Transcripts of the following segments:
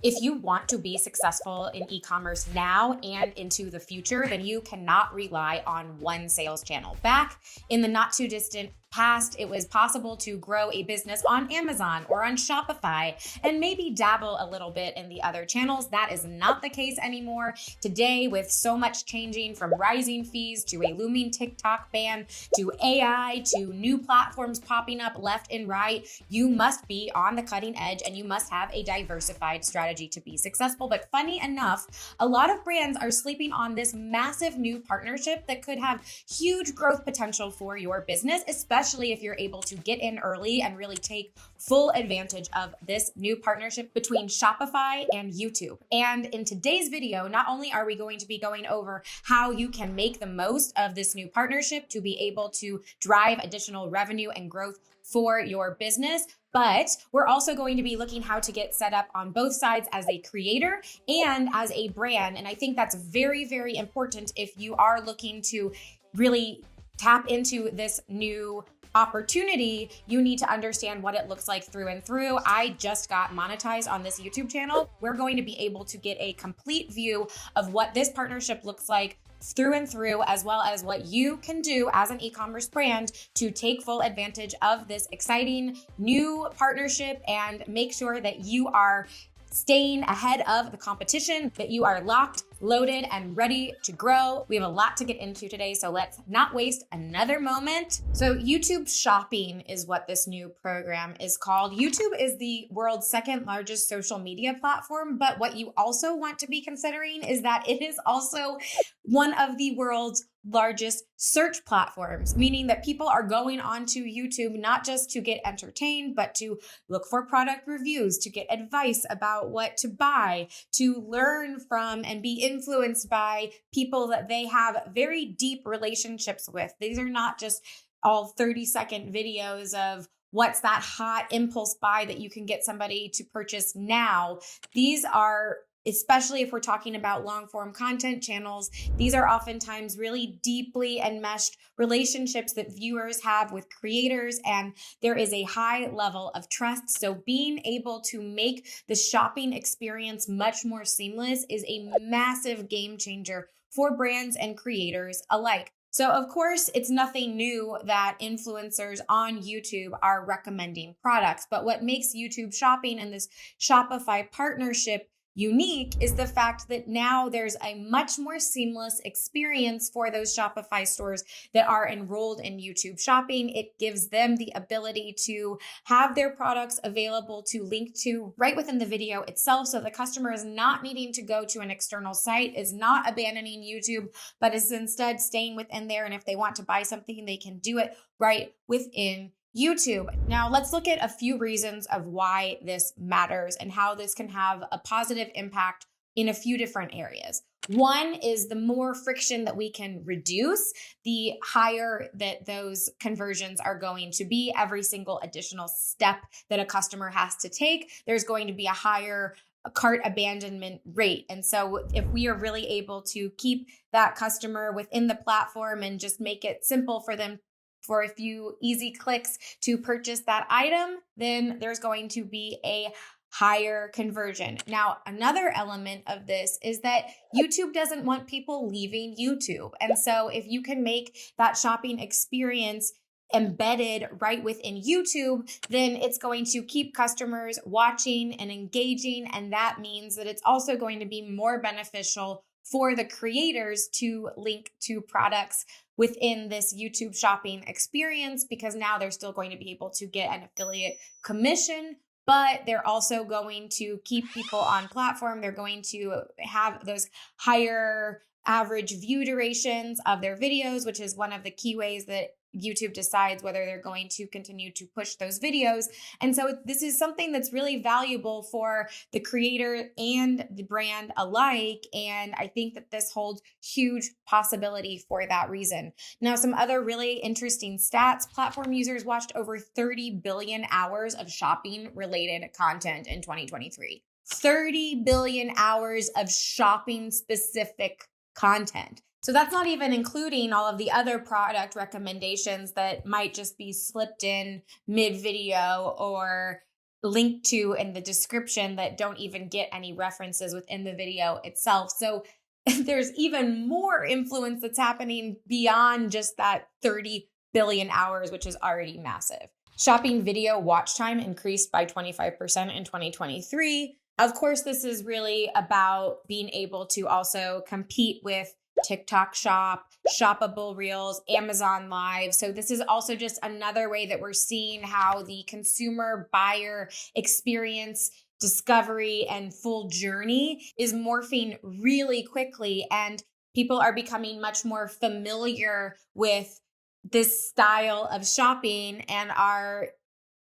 If you want to be successful in e-commerce now and into the future, then you cannot rely on one sales channel. Back in the not too distant past, it was possible to grow a business on Amazon or on Shopify and maybe dabble a little bit in the other channels. That is not the case anymore. Today, with so much changing from rising fees to a looming TikTok ban to AI to new platforms popping up left and right, you must be on the cutting edge and you must have a diversified strategy to be successful. But funny enough, a lot of brands are sleeping on this massive new partnership that could have huge growth potential for your business, especially if you're able to get in early and really take full advantage of this new partnership between Shopify and YouTube. And in today's video, not only are we going to be going over how you can make the most of this new partnership to be able to drive additional revenue and growth for your business, but we're also going to be looking how to get set up on both sides as a creator and as a brand. And I think that's very, very important if you are looking to really tap into this new opportunity. You need to understand what it looks like through and through. I just got monetized on this YouTube channel. We're going to be able to get a complete view of what this partnership looks like through and through, as well as what you can do as an e-commerce brand to take full advantage of this exciting new partnership and make sure that you are staying ahead of the competition, that you are locked, loaded, and ready to grow. We have a lot to get into today, so let's not waste another moment. So YouTube Shopping is what this new program is called. YouTube is the world's second largest social media platform, but what you also want to be considering is that it is also one of the world's largest search platforms, meaning that people are going onto YouTube not just to get entertained, but to look for product reviews, to get advice about what to buy, to learn from and be influenced by people that they have very deep relationships with. These are not just all 30-second videos of what's that hot impulse buy that you can get somebody to purchase now. These are, especially if we're talking about long form content channels, these are oftentimes really deeply enmeshed relationships that viewers have with creators, and there is a high level of trust. So being able to make the shopping experience much more seamless is a massive game changer for brands and creators alike. So of course, it's nothing new that influencers on YouTube are recommending products, but what makes YouTube Shopping and this Shopify partnership unique is the fact that now there's a much more seamless experience for those Shopify stores that are enrolled in YouTube Shopping. It gives them the ability to have their products available to link to right within the video itself. So the customer is not needing to go to an external site, is not abandoning YouTube, but is instead staying within there. And if they want to buy something, they can do it right within YouTube. Now, let's look at a few reasons of why this matters and how this can have a positive impact in a few different areas. One is the more friction that we can reduce, the higher that those conversions are going to be. Every single additional step that a customer has to take, there's going to be a higher cart abandonment rate. And so if we are really able to keep that customer within the platform and just make it simple for them for a few easy clicks to purchase that item, then there's going to be a higher conversion. Now, another element of this is that YouTube doesn't want people leaving YouTube. And so if you can make that shopping experience embedded right within YouTube, then it's going to keep customers watching and engaging. And that means that it's also going to be more beneficial for the creators to link to products within this YouTube shopping experience, because now they're still going to be able to get an affiliate commission, but they're also going to keep people on platform. They're going to have those higher average view durations of their videos, which is one of the key ways that YouTube decides whether they're going to continue to push those videos. And so this is something that's really valuable for the creator and the brand alike. And I think that this holds huge possibility for that reason. Now, some other really interesting stats: platform users watched over 30 billion hours of shopping related content in 2023. 30 billion hours of shopping specific content. So that's not even including all of the other product recommendations that might just be slipped in mid-video or linked to in the description that don't even get any references within the video itself. So there's even more influence that's happening beyond just that 30 billion hours, which is already massive. Shopping video watch time increased by 25% in 2023. Of course, this is really about being able to also compete with TikTok Shop, Shoppable Reels, Amazon Live. So this is also just another way that we're seeing how the consumer buyer experience, discovery, and full journey is morphing really quickly. And people are becoming much more familiar with this style of shopping and are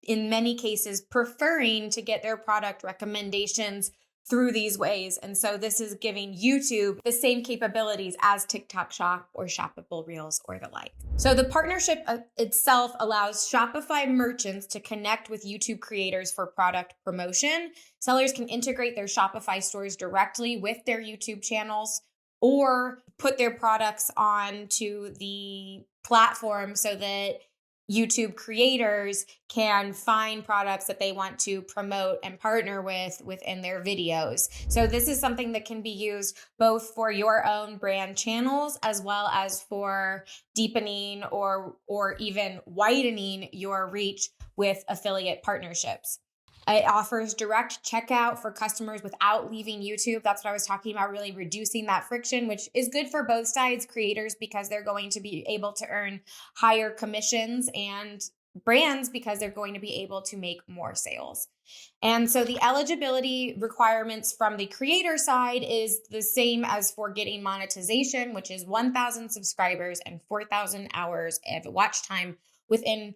in many cases preferring to get their product recommendations through these ways. And so this is giving YouTube the same capabilities as TikTok Shop or Shoppable Reels or the like. So the partnership itself allows Shopify merchants to connect with YouTube creators for product promotion. Sellers can integrate their Shopify stores directly with their YouTube channels or put their products onto the platform so that YouTube creators can find products that they want to promote and partner with within their videos. So this is something that can be used both for your own brand channels as well as for deepening or even widening your reach with affiliate partnerships. It offers direct checkout for customers without leaving YouTube. That's what I was talking about, really reducing that friction, which is good for both sides, creators, because they're going to be able to earn higher commissions, and brands because they're going to be able to make more sales. And so the eligibility requirements from the creator side is the same as for getting monetization, which is 1,000 subscribers and 4,000 hours of watch time within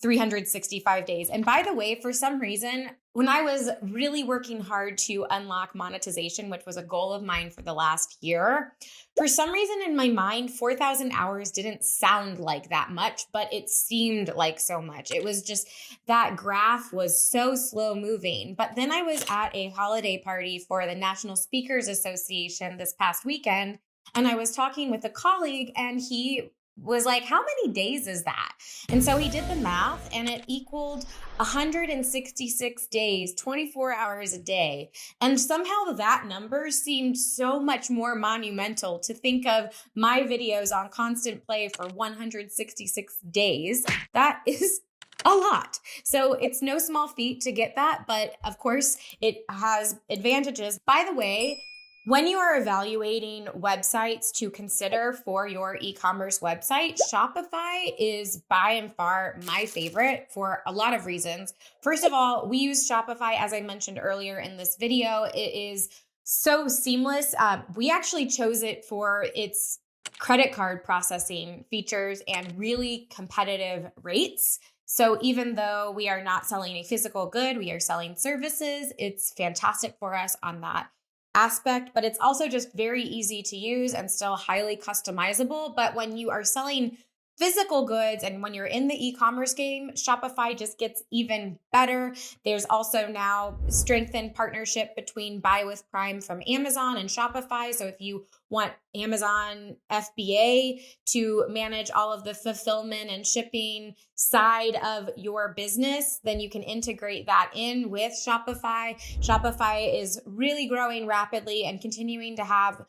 365 days. And by the way, for some reason, when I was really working hard to unlock monetization, which was a goal of mine for the last year, for some reason in my mind, 4,000 hours didn't sound like that much, but it seemed like so much. It was just, that graph was so slow moving. But then I was at a holiday party for the National Speakers Association this past weekend, and I was talking with a colleague, and he was like, how many days is that? And so he did the math, and it equaled 166 days, 24 hours a day. And somehow that number seemed so much more monumental to think of my videos on constant play for 166 days. That is a lot. So it's no small feat to get that, but of course it has advantages. By the way, when you are evaluating websites to consider for your e-commerce website, Shopify is by and far my favorite for a lot of reasons. First of all, we use Shopify, as I mentioned earlier in this video. It is so seamless. We actually chose it for its credit card processing features and really competitive rates. So even though we are not selling a physical good, we are selling services. It's fantastic for us on that aspect, but it's also just very easy to use and still highly customizable. But when you are selling physical goods and when you're in the e-commerce game, Shopify just gets even better. There's also now strengthened partnership between Buy with Prime from Amazon and Shopify. So if you want Amazon FBA to manage all of the fulfillment and shipping side of your business, then you can integrate that in with Shopify. Shopify is really growing rapidly and continuing to have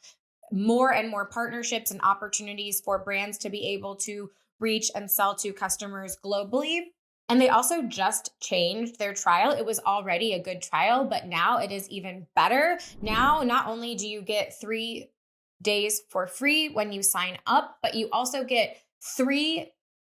more and more partnerships and opportunities for brands to be able to reach and sell to customers globally. And they also just changed their trial. It was already a good trial, but now it is even better. Now, not only do you get 3 days for free when you sign up, but you also get 3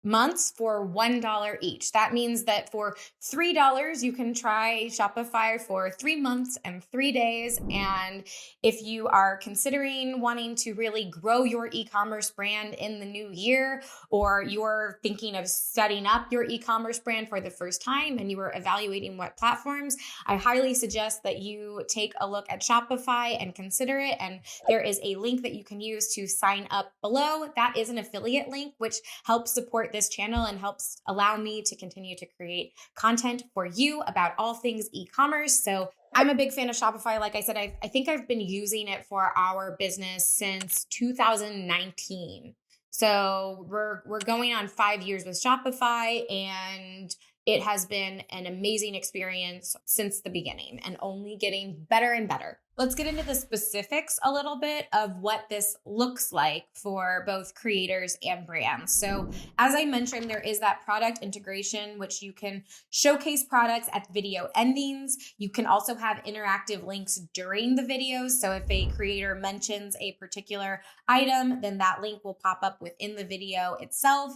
months for $1 each. That means that for $3, you can try Shopify for 3 months and 3 days. And if you are considering wanting to really grow your e-commerce brand in the new year, or you're thinking of setting up your e-commerce brand for the first time and you are evaluating what platforms, I highly suggest that you take a look at Shopify and consider it. And there is a link that you can use to sign up below. That is an affiliate link, which helps support this channel and helps allow me to continue to create content for you about all things e-commerce. So I'm a big fan of Shopify. Like I said, I think I've been using it for our business since 2019. So we're going on 5 years with Shopify, and it has been an amazing experience since the beginning and only getting better and better. Let's get into the specifics a little bit of what this looks like for both creators and brands. So as I mentioned, there is that product integration, which you can showcase products at video endings. You can also have interactive links during the videos. So if a creator mentions a particular item, then that link will pop up within the video itself.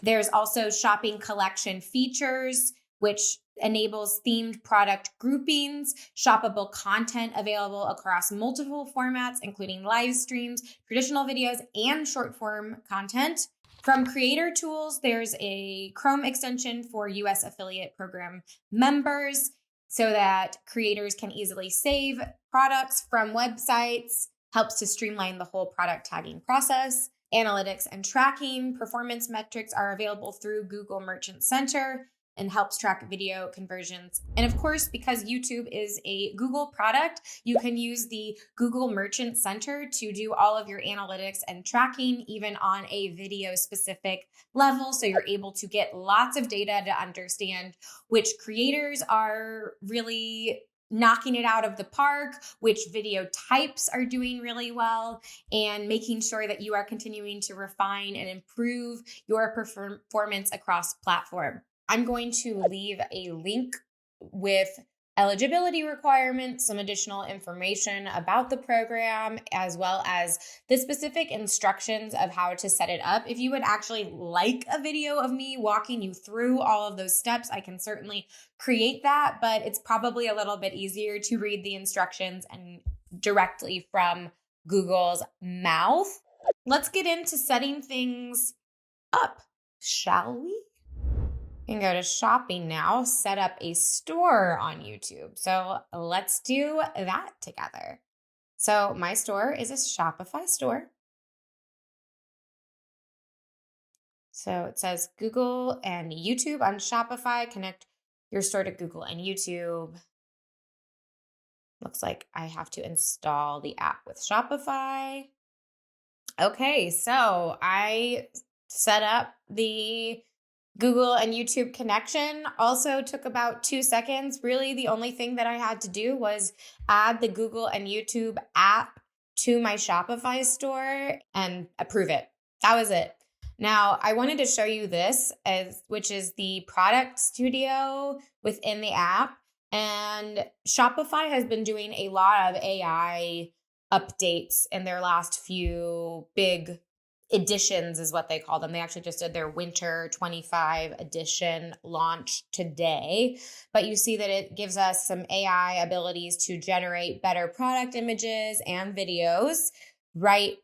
There's also shopping collection features, which enables themed product groupings, shoppable content available across multiple formats, including live streams, traditional videos, and short form content. From creator tools, there's a Chrome extension for US affiliate program members so that creators can easily save products from websites, helps to streamline the whole product tagging process. Analytics and tracking performance metrics are available through Google Merchant Center and helps track video conversions. And of course, because YouTube is a Google product, you can use the Google Merchant Center to do all of your analytics and tracking, even on a video specific level. So you're able to get lots of data to understand which creators are really knocking it out of the park, which video types are doing really well, and making sure that you are continuing to refine and improve your performance across platform. I'm going to leave a link with eligibility requirements, some additional information about the program, as well as the specific instructions of how to set it up. If you would actually like a video of me walking you through all of those steps, I can certainly create that, but it's probably a little bit easier to read the instructions and directly from Google's mouth. Let's get into setting things up, shall we? You can go to shopping now, set up a store on YouTube. So let's do that together. So my store is a Shopify store. So it says Google and YouTube on Shopify. Connect your store to Google and YouTube. Looks like I have to install the app with Shopify. Okay, so I set up the Google and YouTube connection. Also took about 2 seconds. Really, the only thing that I had to do was add the Google and YouTube app to my Shopify store and approve it. That was it. Now, I wanted to show you this, which is the product studio within the app. And Shopify has been doing a lot of AI updates in their last few big editions is what they call them. They actually just did their winter 25 edition launch today, but you see that it gives us some AI abilities to generate better product images and videos right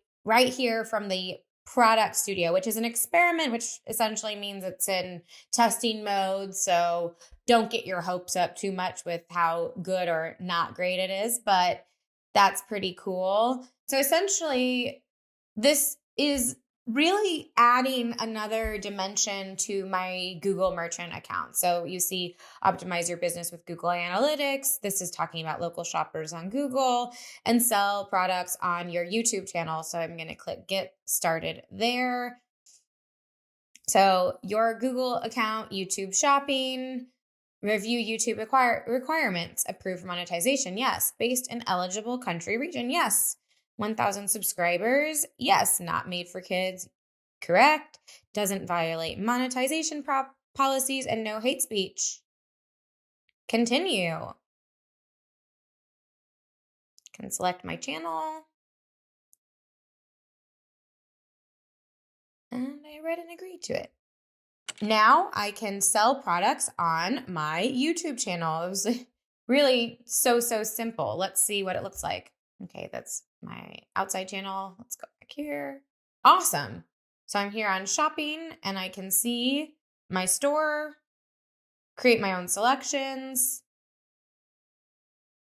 here from the product studio, which is an experiment, which essentially means it's in testing mode. So don't get your hopes up too much with how good or not great it is, but that's pretty cool. So essentially, this is really adding another dimension to my Google Merchant account. So you see optimize your business with Google Analytics. This is talking about local shoppers on Google and sell products on your YouTube channel. So I'm going to click get started there. So your Google account, YouTube shopping, review YouTube requirements, approve monetization. Yes. Based in eligible country region. Yes. 1,000 subscribers. Yes. Not made for kids. Correct. Doesn't violate monetization policies and no hate speech. Continue. Can select my channel. And I read and agreed to it. Now I can sell products on my YouTube channel. It was really so simple. Let's see what it looks like. Okay, that's my outside channel. Let's go back here. Awesome. So I'm here on shopping and I can see my store, create my own selections,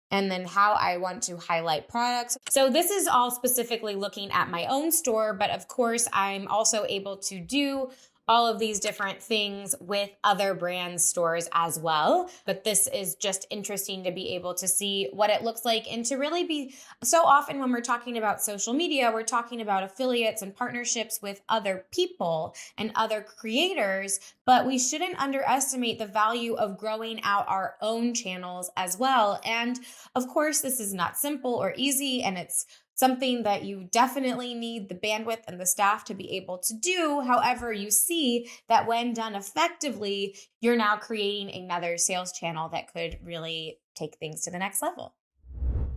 and then how I want to highlight products. So this is all specifically looking at my own store, but of course I'm also able to do all of these different things with other brand stores as well. But this is just interesting to be able to see what it looks like and to really be so often when we're talking about social media, we're talking about affiliates and partnerships with other people and other creators, but we shouldn't underestimate the value of growing out our own channels as well. And of course, this is not simple or easy, and it's something that you definitely need the bandwidth and the staff to be able to do. However, you see that when done effectively, you're now creating another sales channel that could really take things to the next level.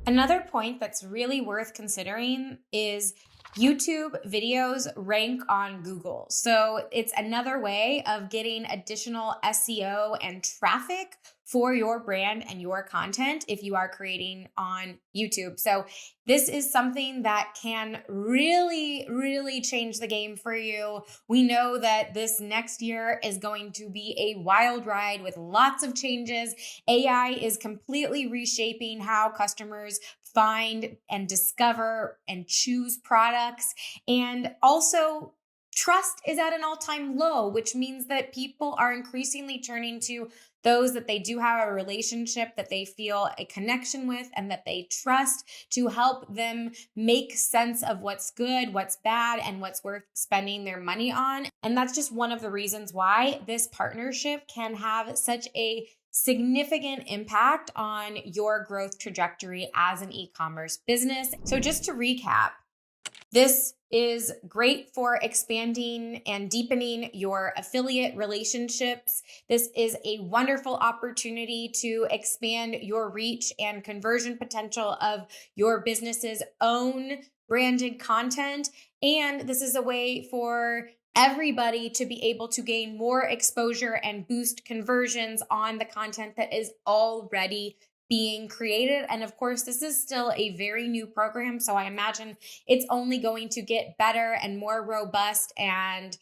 Another point that's really worth considering is YouTube videos rank on Google. So it's another way of getting additional SEO and traffic for your brand and your content if you are creating on YouTube. So this is something that can really, really change the game for you. We know that this next year is going to be a wild ride with lots of changes. AI is completely reshaping how customers find and discover and choose products. And also, trust is at an all-time low, which means that people are increasingly turning to those that they do have a relationship, that they feel a connection with, and that they trust to help them make sense of what's good, what's bad, and what's worth spending their money on. And that's just one of the reasons why this partnership can have such a significant impact on your growth trajectory as an e-commerce business. So just to recap, this is great for expanding and deepening your affiliate relationships. This is a wonderful opportunity to expand your reach and conversion potential of your business's own branded content. And this is a way for everybody to be able to gain more exposure and boost conversions on the content that is already being created. And of course, this is still a very new program, so I imagine it's only going to get better and more robust. And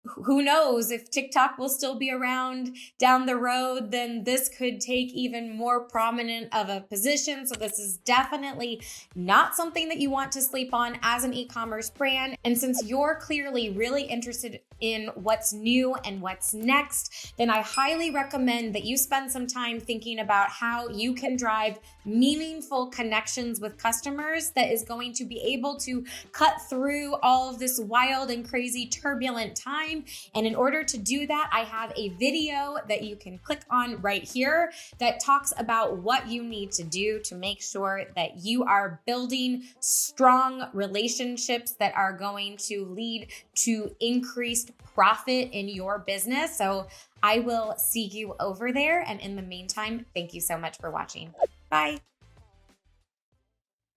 who knows, if TikTok will still be around down the road, then this could take even more prominent of a position. So this is definitely not something that you want to sleep on as an e-commerce brand. And since you're clearly really interested in what's new and what's next, then I highly recommend that you spend some time thinking about how you can drive meaningful connections with customers that is going to be able to cut through all of this wild and crazy turbulent time. And in order to do that, I have a video that you can click on right here that talks about what you need to do to make sure that you are building strong relationships that are going to lead to increased profit in your business. So I will see you over there. And in the meantime, thank you so much for watching. Bye.